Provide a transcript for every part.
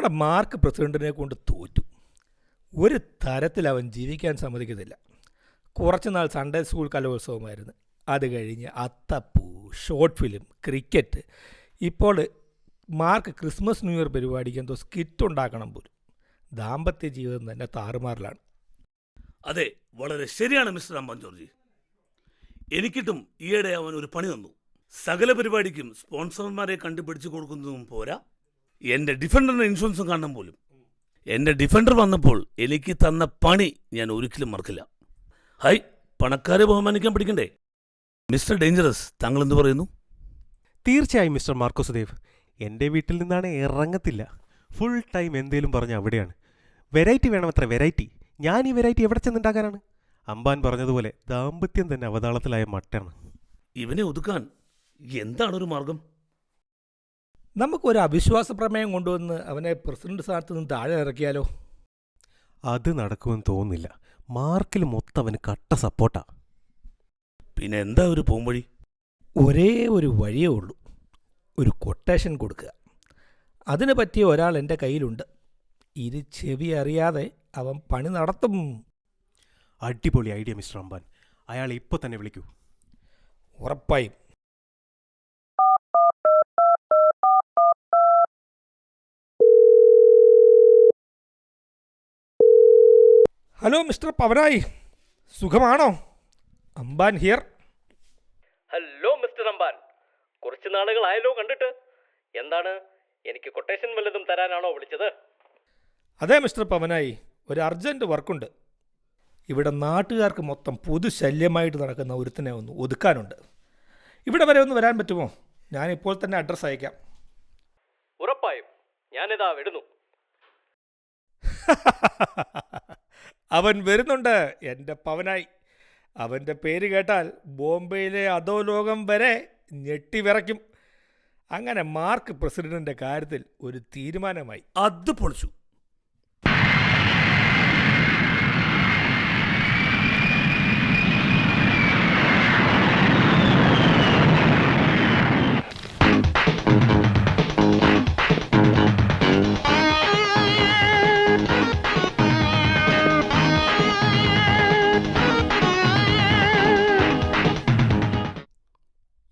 നമ്മുടെ മാർക്ക് പ്രസിഡൻറ്റിനെ കൊണ്ട് തോറ്റു. ഒരു തരത്തിൽ അവൻ ജീവിക്കാൻ സമ്മതിക്കത്തില്ല. കുറച്ച് നാൾ സൺഡേ സ്കൂൾ കലോത്സവമായിരുന്നു. അത് കഴിഞ്ഞ് അത്തപ്പൂ, ഷോർട്ട് ഫിലിം, ക്രിക്കറ്റ്. ഇപ്പോൾ മാർക്ക് ക്രിസ്മസ് ന്യൂ ഇയർ പരിപാടിക്ക് എന്തോ സ്കിറ്റ് ഉണ്ടാക്കണം പോലും. ദാമ്പത്യ ജീവിതം തന്നെ താറുമാറിലാണ്. അതെ, വളരെ ശരിയാണ് മിസ്റ്റർ അമ്പാൻ ജോർജി. എനിക്കിട്ടും ഈയിടെ അവൻ ഒരു പണി തന്നു. സകല പരിപാടിക്കും സ്പോൺസർമാരെ കണ്ടുപിടിച്ച് കൊടുക്കുന്നതും പോരാ, എൻ്റെ ഡിഫൻഡറിൻ്റെ ഇൻഷുറൻസും കാണാൻ പോലും. എൻ്റെ ഡിഫൻഡർ വന്നപ്പോൾ എനിക്ക് തന്ന പണി ഞാൻ ഒരിക്കലും മറക്കില്ല. ഹൈ, പണക്കാരെ ബഹുമാനിക്കാൻ പഠിക്കണ്ടേ? മിസ്റ്റർ ഡേഞ്ചറസ്, താങ്കൾ എന്ത് പറയുന്നു? തീർച്ചയായും മിസ്റ്റർ മാർക്കോസ് ദേവ്. എൻ്റെ വീട്ടിൽ നിന്നാണ് ഇറങ്ങത്തില്ല. ഫുൾ ടൈം എന്തേലും പറഞ്ഞ അവിടെയാണ്. വെറൈറ്റി വേണമത്ര, വെറൈറ്റി. ഞാൻ ഈ വെറൈറ്റി എവിടെ ചെന്നുണ്ടാക്കാനാണ്? അമ്പാൻ പറഞ്ഞതുപോലെ ദാമ്പത്യം തന്നെ അവതാളത്തിലായ മട്ടാണ്. ഇവനെ ഒതുക്കാൻ എന്താണൊരു മാർഗം? നമുക്കൊരു അവിശ്വാസ പ്രമേയം കൊണ്ടുവന്ന് അവനെ പ്രസിഡന്റ് സ്ഥാനത്ത് നിന്ന് താഴെ ഇറക്കിയാലോ? അത് നടക്കുമെന്ന് തോന്നുന്നില്ല. മാർക്കിൽ മൊത്തം അവന് കട്ട സപ്പോർട്ടാ. പിന്നെ എന്താ ഒരു പോംവഴി? ഒരേ ഒരു വഴിയേ ഉള്ളൂ, ഒരു കൊട്ടേഷൻ കൊടുക്കുക. അതിന് പറ്റിയ ഒരാൾ എൻ്റെ കയ്യിലുണ്ട്. ഇരു ചെവി അറിയാതെ അവൻ പണി നടത്തും. അടിപൊളി ഐഡിയ മിസ്റ്റർ അമ്പാൻ. അയാൾ ഇപ്പോൾ തന്നെ വിളിക്കൂ. ഉറപ്പായും. ഹലോ മിസ്റ്റർ പവനായി, സുഖമാണോ? അമ്പാൻ ഹിയർ. ഹലോ മിസ്റ്റർ അമ്പാൻ, കുറച്ച് നാളുകളായല്ലോ കണ്ടിട്ട്. എന്താണ്, എനിക്ക് കൊട്ടേഷൻ വല്ലതും തരാനാണോ വിളിച്ചത്? അതെ മിസ്റ്റർ പവനായി, ഒരു അർജൻറ്റ് വർക്കുണ്ട്. ഇവിടെ നാട്ടുകാർക്ക് മൊത്തം പൊതുശല്യമായിട്ട് നടക്കുന്ന ഒരുത്തിനെ ഒന്ന് ഒതുക്കാനുണ്ട്. ഇവിടെ വരെ ഒന്ന് വരാൻ പറ്റുമോ? ഞാനിപ്പോൾ തന്നെ അഡ്രസ്സ് അയക്കാം. ഉറപ്പായും, ഞാനിതാ വിടുന്നു. അവൻ വരുന്നുണ്ട്, എൻ്റെ പവനായി. അവൻ്റെ പേര് കേട്ടാൽ ബോംബെയിലെ അധോലോകം വരെ ഞെട്ടിവിറയ്ക്കും. അങ്ങനെ മാർക്ക് പ്രസിഡന്റിൻ്റെ കാര്യത്തിൽ ഒരു തീരുമാനമായി. അത് പൊളിച്ചു.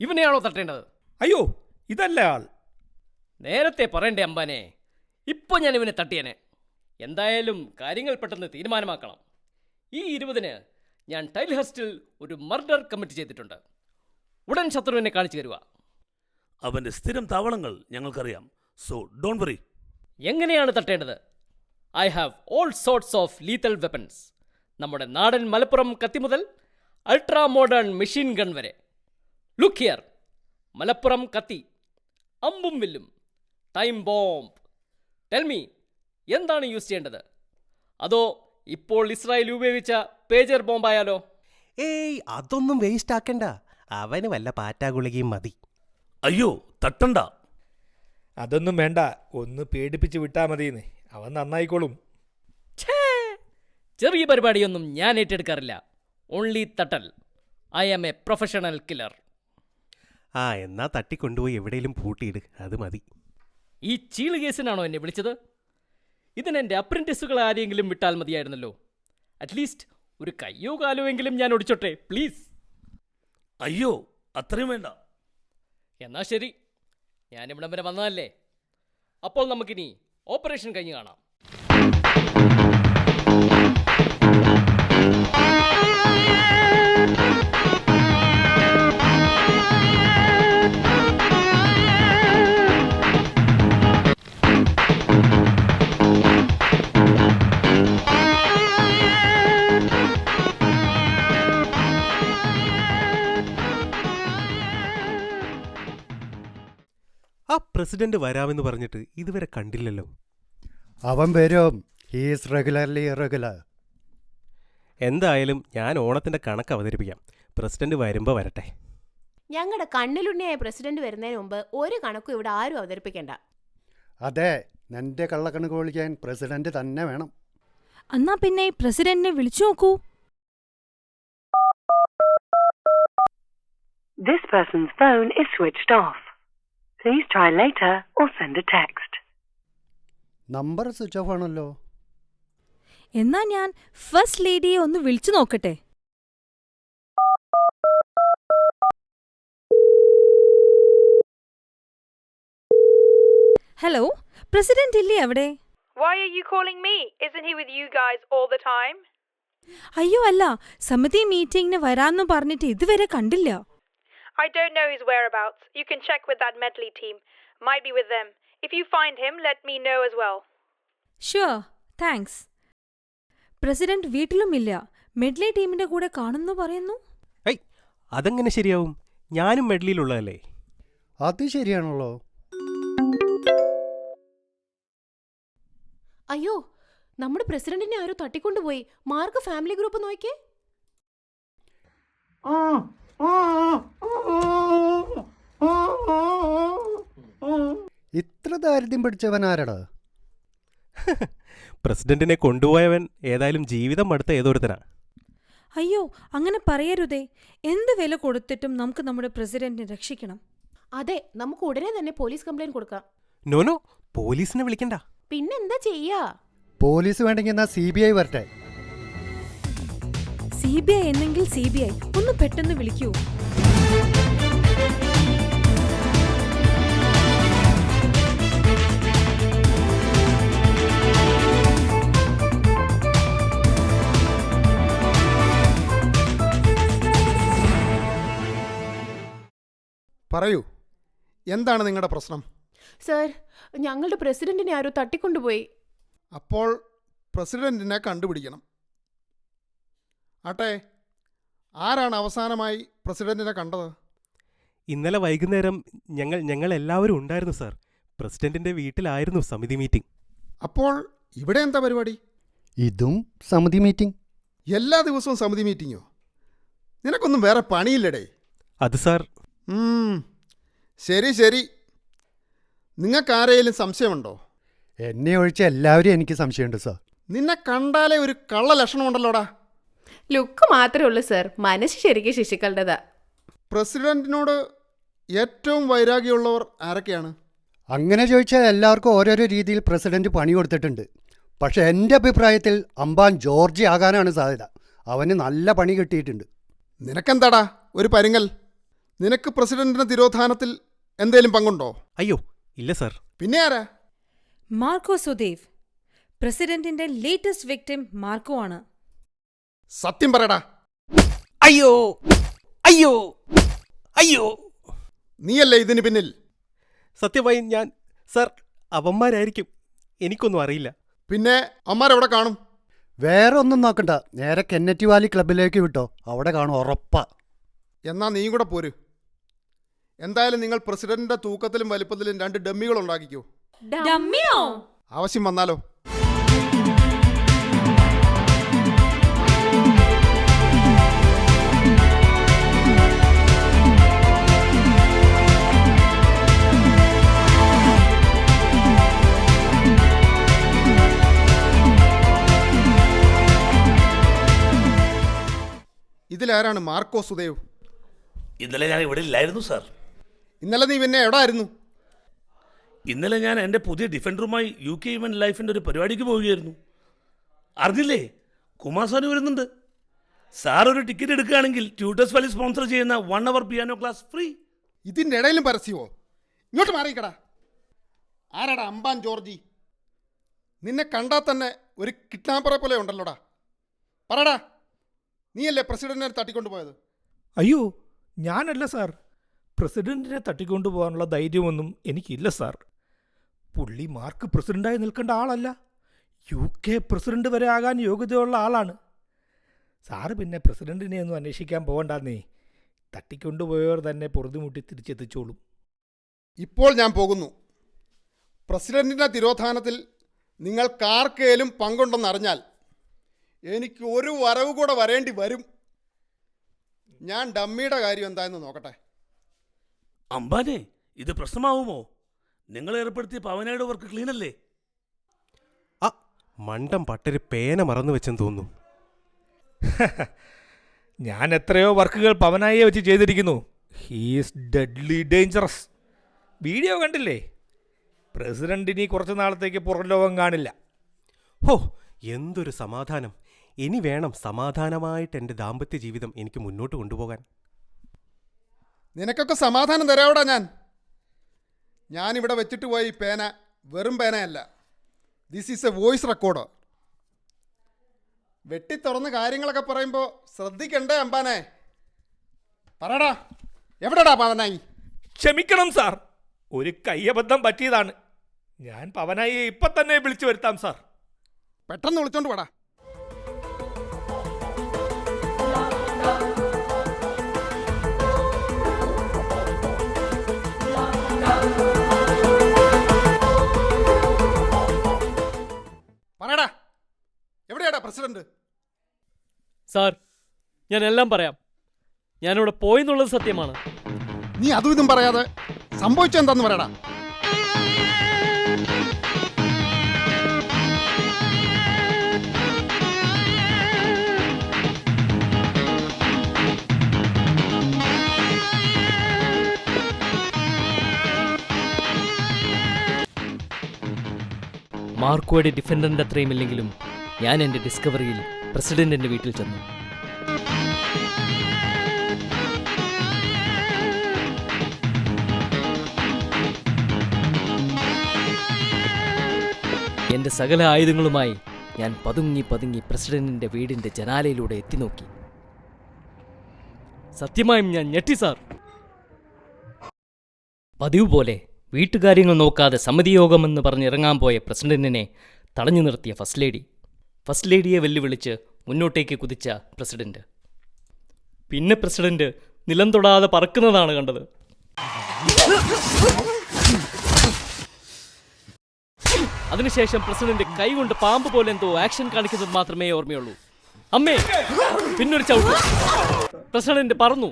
ഇവനെയാണോ തട്ടേണ്ടത്? അയ്യോ, ഇതല്ല ആൾ. നേരത്തെ പറയണ്ടേ അമ്പാനെ? ഇപ്പോൾ ഞാൻ ഇവനെ തട്ടിയനെ. എന്തായാലും കാര്യങ്ങൾ പെട്ടെന്ന് തീരുമാനമാക്കണം. ഈ 20-ന് ഞാൻ ടൈൽഹർസ്റ്റിൽ ഒരു മർഡർ കമ്മിറ്റ് ചെയ്തിട്ടുണ്ട്. ഉടൻ ശത്രുവിനെ കാണിച്ചു തരുക. അവൻ്റെ സ്ഥിരം താവളങ്ങൾ ഞങ്ങൾക്കറിയാം. So don't worry. എങ്ങനെയാണ് തട്ടേണ്ടത്? I have all sorts of lethal weapons. നമ്മുടെ നാടൻ മലപ്പുറം കത്തി മുതൽ അൾട്രാ മോഡേൺ മെഷീൻ ഗൺ വരെ. ലുക്ക് ഹിയർ, മലപ്പുറം കത്തി, അമ്പും വില്ലും, ടൈം ബോംബ്. ടെൽ മീ, എന്താണ് യൂസ് ചെയ്യേണ്ടത്? അതോ ഇപ്പോൾ ഇസ്രായേൽ ഉപയോഗിച്ച പേജർ ബോംബായാലോ? ഏയ്, അതൊന്നും വേസ്റ്റ് ആക്കണ്ട. അവന് വല്ല പാറ്റാഗുളികയും മതി. അയ്യോ, തട്ടണ്ട. അതൊന്നും വേണ്ട, ഒന്ന് പേടിപ്പിച്ച് വിട്ടാൽ മതിയെന്ന്. അവൻ നന്നായിക്കോളും. ചെറിയ പരിപാടിയൊന്നും ഞാൻ ഏറ്റെടുക്കാറില്ല. ഓൺലി തട്ടൽ. I am a professional killer. എന്നാ തട്ടിക്കൊണ്ടുപോയി എവിടെയെങ്കിലും പൂട്ടിയിട്, അത് മതി. ഈ ചീള് കേസിനാണോ എന്നെ വിളിച്ചത്? ഇതിനെൻ്റെ അപ്രന്റീസുകൾ ആരെങ്കിലും വിട്ടാൽ മതിയായിരുന്നല്ലോ. അറ്റ്ലീസ്റ്റ് ഒരു കയ്യോ കാലോ എങ്കിലും ഞാൻ ഒടിച്ചോട്ടെ, പ്ലീസ്. അയ്യോ, അത്രയും വേണ്ട. എന്നാ ശരി, ഞാനിവിടം വരെ വന്നതല്ലേ. അപ്പോൾ നമുക്കിനി ഓപ്പറേഷൻ കഴിഞ്ഞ് കാണാം. ആ പ്രസിഡന്റ് വരാമെന്ന് പറഞ്ഞിട്ട് ഇതുവരെ കണ്ടില്ലല്ലോ. അവൻ വരും. He's regularly irregular. എന്തായാലും ഞാൻ ഓണത്തിൻ്റെ കണക്ക് അവതരിപ്പിക്കാം. പ്രസിഡന്റ് വരുമ്പോൾ വരട്ടെ. ഞങ്ങളുടെ കണ്ണിലുണ്ണിയായ പ്രസിഡന്റ് വരുന്നതിന് മുമ്പ് ഒരു കണക്കും ഇവിടെ ആരും അവതരിപ്പിക്കണ്ട. അതെ, നിന്റെ കള്ളക്കണക്ക് വിളിക്കാൻ പ്രസിഡന്റ് തന്നെ വേണം. എന്നാ പിന്നെ പ്രസിഡന്റിനെ വിളിച്ചു നോക്കൂ. This person's phone is switched off. Please try later or send a text. Number switch off ആണല്ലോ. എന്നാ ഞാൻ ഫസ്റ്റ് ലേഡിയെ ഒന്ന് വിളിച്ചു നോക്കട്ടെ. ഹലോ, പ്രസിഡന്റ് ഇല്ലേ അവിടെ? Why are you calling me? Isn't he with you guys all the time? അയ്യോ അല്ല, സമിതി മീറ്റിംഗിന് വരാന്നു പറഞ്ഞിട്ട് ഇതുവരെ കണ്ടില്ല. I don't know his whereabouts. You can check with that Medley team. Might be with them. If you find him, let me know as well. Sure, thanks. President വീട്ടിലുമില്ല, മെഡ്ലി ടീമിന്റെ കൂടെ കാണുന്നു പറയുന്നു. ഐ, അതെങ്ങനെ ശരിയാവും? ഞാനും മെഡലിയിലുള്ളതല്ലേ. അത് ശരിയാണല്ലോ. അയ്യോ, നമ്മുടെ പ്രസിഡന്റിനെ ആരോ തട്ടിക്കൊണ്ടുപോയി. മാർക്ക് ഫാമിലി ഗ്രൂപ്പ് നോക്കിയേ. ഇത്ര ദാരിദ്ര്യം പിടിച്ചവനാരടാ? പ്രസിഡന്റിനെ കൊണ്ടുപോയവൻ ഏതായാലും ജീവിതം മടുത്ത ഏതൊരുത്തനാ. അയ്യോ, അങ്ങനെ പറയരുതേ. എന്ത് വില കൊടുത്തിട്ടും നമുക്ക് നമ്മുടെ പ്രസിഡന്റിനെ രക്ഷിക്കണം. അതെ, നമുക്ക് ഉടനെ തന്നെ പോലീസ് കംപ്ലൈന്റ് കൊടുക്കാം. നോനോ, പോലീസിനെ വിളിക്കണ്ട. പിന്നെന്താ ചെയ്യാ? പോലീസ് വേണ്ടെങ്കിൽ എന്നാ CBI വരട്ടെ. CBI എന്നെങ്കിൽ CBI, ഒന്ന് പെട്ടെന്ന് വിളിക്കൂ. പറയൂ, എന്താണ് നിങ്ങളുടെ പ്രശ്നം? സർ, ഞങ്ങളുടെ പ്രസിഡന്റിനെ ആരോ തട്ടിക്കൊണ്ടുപോയി. അപ്പോൾ പ്രസിഡന്റിനെ കണ്ടുപിടിക്കണം. ആട്ടെ, ആരാണ് അവസാനമായി പ്രസിഡന്റിനെ കണ്ടത്? ഇന്നലെ വൈകുന്നേരം ഞങ്ങൾ എല്ലാവരും ഉണ്ടായിരുന്നു സാർ. പ്രസിഡന്റിന്റെ വീട്ടിലായിരുന്നു സമിതി മീറ്റിംഗ്. അപ്പോൾ ഇവിടെ എന്താ പരിപാടി? ഇതും സമിതി മീറ്റിംഗ്. എല്ലാ ദിവസവും സമിതി മീറ്റിങ്ങോ? നിനക്കൊന്നും വേറെ പണിയില്ലടേ. അത് സാർ. ശരി ശരി. നിങ്ങൾക്കാരെങ്കിലും സംശയമുണ്ടോ? എന്നെ ഒഴിച്ച് എല്ലാവരും എനിക്ക് സംശയമുണ്ട് സാർ. നിന്നെ കണ്ടാലേ ഒരു കള്ള ലക്ഷണമുണ്ടല്ലോടാ. ലുക്ക് മാത്രമേ ഉള്ളൂ സർ, മനസ്സ് ശരിക്കും ശിശുക്കളുടേതാ. പ്രസിഡന്റിനോട് ഏറ്റവും വൈരാഗ്യമുള്ളവർ ആരൊക്കെയാണ്? അങ്ങനെ ചോദിച്ചാൽ എല്ലാവർക്കും ഓരോരോ രീതിയിൽ പ്രസിഡന്റ് പണി കൊടുത്തിട്ടുണ്ട്. പക്ഷെ എൻ്റെ അഭിപ്രായത്തിൽ അംബാൻ ജോർജി ആകാനാണ് സാധ്യത. അവന് നല്ല പണി കിട്ടിയിട്ടുണ്ട്. നിനക്കെന്താടാ ഒരു പരുങ്ങൽ? നിനക്ക് പ്രസിഡന്റിന്റെ തിരോധാനത്തിൽ എന്തേലും പങ്കുണ്ടോ? അയ്യോ ഇല്ല സാർ. പിന്നെ ആരാ? മാർക്കോ സുദേവ്. പ്രസിഡന്റിന്റെ ലേറ്റസ്റ്റ് വിക്ടിം മാർക്കോ ആണ്. സത്യം പറയടാ. അയ്യോ അയ്യോ അയ്യോ, നീയല്ലേ ഇതിന് പിന്നിൽ? സത്യമായി ഞാൻ സാർ, അവന്മാരായിരിക്കും, എനിക്കൊന്നും അറിയില്ല. പിന്നെ അമ്മാരെവിടെ കാണും? വേറെ ഒന്നും നോക്കണ്ട, നേരെ കെന്നറ്റി വാലി ക്ലബിലേക്ക് വിട്ടോ, അവിടെ കാണും ഉറപ്പാ. എന്നാ നീ കൂടെ പോര്. എന്തായാലും നിങ്ങൾ പ്രസിഡന്റിന്റെ തൂക്കത്തിലും വലിപ്പത്തിലും 2 ഡമ്മികൾ ഉണ്ടാക്കിക്കോ. ഡമ്മിയോ? ആവശ്യം വന്നാലോ. ഇതിലാരാണ് മാർക്കോ സുദേവ്? ഇന്നലെ ഞാൻ ഇവിടെ ഇല്ലായിരുന്നു സാർ. ഇന്നലെ നീ പിന്നെ എവിടെ ആയിരുന്നു? ഇന്നലെ ഞാൻ എൻ്റെ പുതിയ ഡിഫൻഡറുമായി UK ഇവന്റ് ലൈഫിൻ്റെ ഒരു പരിപാടിക്ക് പോവുകയായിരുന്നു. അറിഞ്ഞില്ലേ, കുമാർസ്വാമി വരുന്നുണ്ട്. സാർ ഒരു ടിക്കറ്റ് എടുക്കുകയാണെങ്കിൽ ട്യൂട്ടേഴ്സ് വാലി സ്പോൺസർ ചെയ്യുന്ന 1 hour പിയാനോ ക്ലാസ് ഫ്രീ. ഇതിൻ്റെ ഇടയിലും പരസ്യമോ? ഇങ്ങോട്ട് മാറിക്കടാ. ആരാടാ അംബാൻ ജോർജി? നിന്നെ കണ്ടാൽ തന്നെ ഒരു കിഡ്നാപ്പറെ പോലെ ഉണ്ടല്ലോടാ. പറടാ, നീയല്ലേ പ്രസിഡന്റിനെ തട്ടിക്കൊണ്ടുപോയത്? അയ്യോ, ഞാനല്ല സാർ. പ്രസിഡന്റിനെ തട്ടിക്കൊണ്ടുപോകാനുള്ള ധൈര്യമൊന്നും എനിക്കില്ല സാർ. പുള്ളി മാർക്ക് പ്രസിഡന്റായി നിൽക്കേണ്ട ആളല്ല. UK പ്രസിഡന്റ് വരെ ആകാൻ യോഗ്യതയുള്ള ആളാണ്. സാറ് പിന്നെ പ്രസിഡന്റിനെ ഒന്നും അന്വേഷിക്കാൻ പോകണ്ടെന്നേ. തട്ടിക്കൊണ്ടുപോയവർ തന്നെ പൊറുതിമുട്ടി തിരിച്ചെത്തിച്ചോളും. ഇപ്പോൾ ഞാൻ പോകുന്നു. പ്രസിഡന്റിൻ്റെ തിരോധാനത്തിൽ നിങ്ങൾക്കാർക്കേലും പങ്കുണ്ടെന്നറിഞ്ഞാൽ എനിക്ക് ഒരു വരവ് കൂടെ വരേണ്ടി വരും. ഞാൻ ഡമ്മിയുടെ കാര്യം എന്തായെന്ന് നോക്കട്ടെ. അമ്പാനെ, ഇത് പ്രശ്നമാവുമോ? നിങ്ങൾ ഏർപ്പെടുത്തിയ പവനയുടെ വർക്ക് ക്ലീൻ അല്ലേ? ആ മണ്ടം പട്ടര് പേന മറന്നു വെച്ചെന്ന് തോന്നുന്നു. ഞാൻ എത്രയോ വർക്കുകൾ പവനായെ വെച്ച് ചെയ്തിരിക്കുന്നു. He's deadly dangerous. വീഡിയോ കണ്ടില്ലേ? പ്രസിഡന്റ് ഇനി കുറച്ച് നാളത്തേക്ക് പുറം ലോകം കാണില്ല. ഹോ, എന്തൊരു സമാധാനം! ഇനി വേണം സമാധാനമായിട്ട് എൻ്റെ ദാമ്പത്യ ജീവിതം എനിക്ക് മുന്നോട്ട് കൊണ്ടുപോകാൻ. നിനക്കൊക്കെ സമാധാനം തരാവിടാ ഞാനിവിടെ വെച്ചിട്ട് പോയി പേന വെറും പേനയല്ല, this is a voice recorder. വെട്ടി തുറന്ന് കാര്യങ്ങളൊക്കെ പറയുമ്പോൾ ശ്രദ്ധിക്കണ്ടേ അമ്പാനെ? പറയടാ, എവിടെടാ പവനായി? ക്ഷമിക്കണം സാർ, ഒരു കയ്യബദ്ധം പറ്റിയതാണ്. ഞാൻ പവനായിയെ ഇപ്പം തന്നെ വിളിച്ചു വരുത്താം സാർ. പെട്ടെന്ന് വിളിച്ചോണ്ട് പോടാ. പറയടാ, എവിടെയാടാ പ്രസിഡന്റ്? സാർ, ഞാൻ എല്ലാം പറയാം. ഞാനിവിടെ പോയെന്നുള്ളത് സത്യമാണ്. നീ അതും ഇതും പറയാതെ സംഭവിച്ചെന്താന്ന് പറയടാ. മാർക്കോയുടെ ഡിഫൻഡറിൻ്റെ അത്രയും ഇല്ലെങ്കിലും ഞാൻ എൻ്റെ ഡിസ്കവറിയിൽ പ്രസിഡന്റിൻ്റെ വീട്ടിൽ ചെന്നു. എൻ്റെ സകല ആയുധങ്ങളുമായി ഞാൻ പതുങ്ങി പതുങ്ങി പ്രസിഡന്റിൻ്റെ വീടിൻ്റെ ജനാലയിലൂടെ എത്തിനോക്കി. സത്യമായും ഞാൻ ഞെട്ടി സാർ. പതിവ് പോലെ വീട്ടുകാര്യങ്ങൾ നോക്കാതെ സമിതി യോഗമെന്ന് പറഞ്ഞിറങ്ങാൻ പോയ പ്രസിഡന്റിനെ തടഞ്ഞു നിർത്തിയ ഫസ്റ്റ് ലേഡിയെ വെല്ലുവിളിച്ച് മുന്നോട്ടേക്ക് കുതിച്ച പ്രസിഡന്റ്. പിന്നെ പ്രസിഡന്റ് നിലം തൊടാതെ പറക്കുന്നതാണ് കണ്ടത്. അതിനുശേഷം പ്രസിഡന്റ് കൈകൊണ്ട് പാമ്പ് പോലെ എന്തോ ആക്ഷൻ കാണിക്കുന്നത് മാത്രമേ ഓർമ്മയുള്ളൂ. അമ്മേ, പിന്നൊരു ചവിട്ട്. പ്രസിഡന്റ് പറന്നു.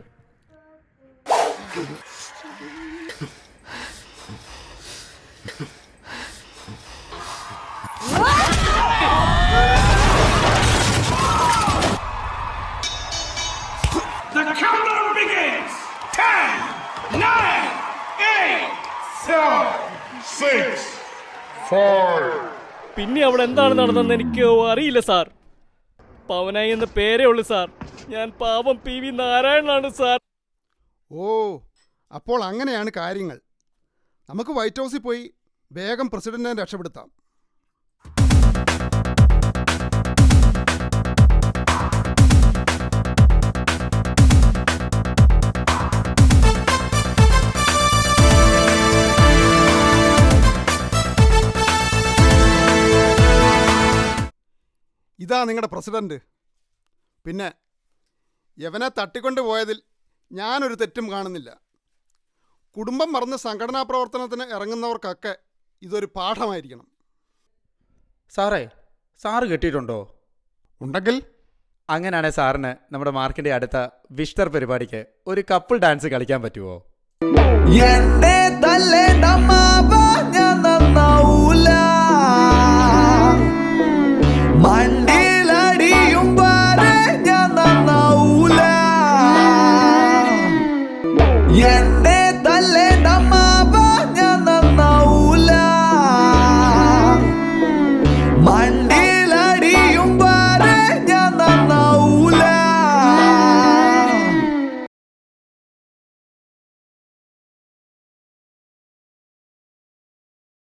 The countdown begins. 10, 9, 8, 7, 6, 5. പിന്നെ അവിടെ എന്താണ് നടന്നതെന്ന് എനിക്ക് അറിയില്ല സാർ. പവനായി എന്ന പേരേ ഉള്ളൂ സാർ. ഞാൻ പാവം PV നാരായണനാണ് സാർ. ഓ, അപ്പോൾ അങ്ങനെയാണ് കാര്യങ്ങൾ. നമുക്ക് വൈറ്റ് ഹൗസിൽ പോയി വേഗം പ്രസിഡന്റിനെ രക്ഷപ്പെടുത്താം. ഇതാ നിങ്ങളുടെ പ്രസിഡന്റ്. പിന്നെ യവനെ തട്ടിക്കൊണ്ട് പോയതിൽ ഞാനൊരു തെറ്റും കാണുന്നില്ല. കുടുംബം മറന്ന് സംഘടനാ പ്രവർത്തനത്തിന് ഇറങ്ങുന്നവർക്കൊക്കെ ഇതൊരു പാഠമായിരിക്കണം. സാറ് കെട്ടിയിട്ടുണ്ടോ? ഉണ്ടെങ്കിൽ അങ്ങനെയാണെങ്കിൽ സാറിന് നമ്മുടെ മാർക്കിൻ്റെ അടുത്ത വിഷ്തർ പരിപാടിക്ക് ഒരു കപ്പിൾ ഡാൻസ് കളിക്കാൻ പറ്റുമോ? എന്റെ